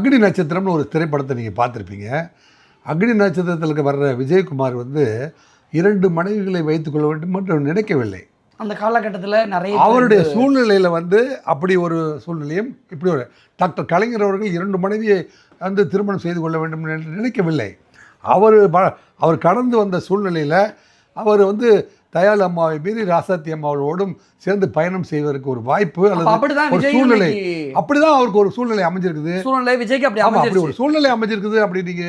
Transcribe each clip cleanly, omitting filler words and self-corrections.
அக்னி நட்சத்திரம்னு ஒரு திரைப்படத்தை நீங்கள் பார்த்துருப்பீங்க. அக்னி நட்சத்திரத்தில் வர்ற விஜயகுமார் வந்து 2 மனைவிகளை வைத்துக்கொள்ள வேண்டும் என்று நினைக்கவில்லை. அந்த காலகட்டத்தில் நிறைய அவருடைய சூழ்நிலையில் வந்து அப்படி ஒரு சூழ்நிலையும் இப்படி ஒரு டாக்டர் கலைஞர் அவர்கள் 2 மனைவியை வந்து திருமணம் செய்து கொள்ள வேண்டும் என்று நினைக்கவில்லை. அவர் கடந்து வந்த சூழ்நிலையில் அவர் வந்து தயாளு அம்மாவை மீறி ராசாத்தி அம்மாவோடும் சேர்ந்து பயணம் செய்வதற்கு ஒரு வாய்ப்பு அல்லது ஒரு சூழ்நிலை, அப்படிதான் அவருக்கு ஒரு சூழ்நிலை அமைஞ்சிருக்குது. சூழ்நிலை விஜய்க்கு அப்படி ஒரு சூழ்நிலை அமைஞ்சிருக்குது. அப்படி நீங்க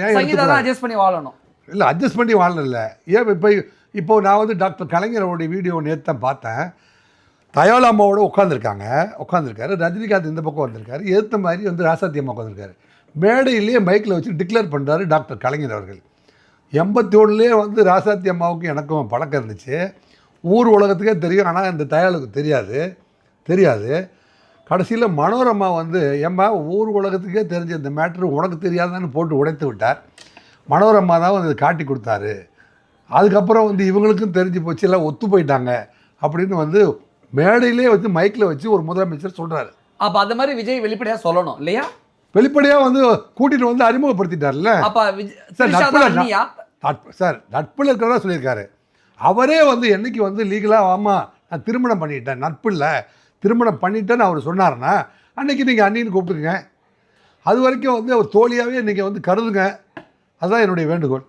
அட்ஜஸ்ட் பண்ணி வாழணும் இல்லை, அட்ஜஸ்ட் பண்ணி வாழல. ஏன் இப்போ நான் வந்து டாக்டர் கலைஞரோடைய வீடியோ நேற்று தான் பார்த்தேன். தயாளு அம்மாவோட உட்காந்துருக்காரு. ரஜினிகாந்த் இந்த பக்கம் வந்திருக்காரு. ஏற்ற மாதிரி வந்து ராசாத்தி அம்மா உட்காந்துருக்காரு. மேடையிலேயே மைக்கில் வச்சு டிக்ளேர் பண்ணுறாரு டாக்டர் கலைஞர் அவர்கள். 81லேயே வந்து ராசாத்தி அம்மாவுக்கு எனக்கும் பழக்கம் இருந்துச்சு. ஊர் உலகத்துக்கே தெரியும், ஆனால் இந்த தயாளுக்கு தெரியாது. கடைசியில் மனோரமா வந்து ஏம்மா ஊர் உலகத்துக்கே தெரிஞ்ச இந்த மேட்ரு உனக்கு தெரியாதான்னு போட்டு உடைத்து விட்டார். மனோரமா தான் வந்து காட்டி கொடுத்தாரு. அதுக்கப்புறம் வந்து இவங்களுக்கும் தெரிஞ்சு போச்சு, எல்லாம் ஒத்து போயிட்டாங்க அப்படின்னு வந்து மேடையிலே வச்சு மைக்கில் வச்சு ஒரு முதலமைச்சர் சொல்கிறாரு. அப்போ அந்த மாதிரி விஜய் வெளிப்படையாக சொல்லணும் இல்லையா? வெளிப்படையாக வந்து கூட்டிகிட்டு வந்து அறிமுகப்படுத்திட்டார்ல. சார் நட்பில் இருக்கிறதா சொல்லியிருக்காரு. அவரே வந்து என்னைக்கு வந்து லீகலாக ஆமாம் நான் திருமணம் பண்ணிட்டேன், நட்பு இல்லை திருமணம் பண்ணிட்டேன்னு அவர் சொன்னார்னா அன்றைக்கி நீங்கள் அண்ணின்னு கூப்பிட்டுருங்க. அது வரைக்கும் வந்து அவர் தோழியாகவே நீங்கள் வந்து கருதுங்க. அதுதான் என்னுடைய வேண்டுகோள்.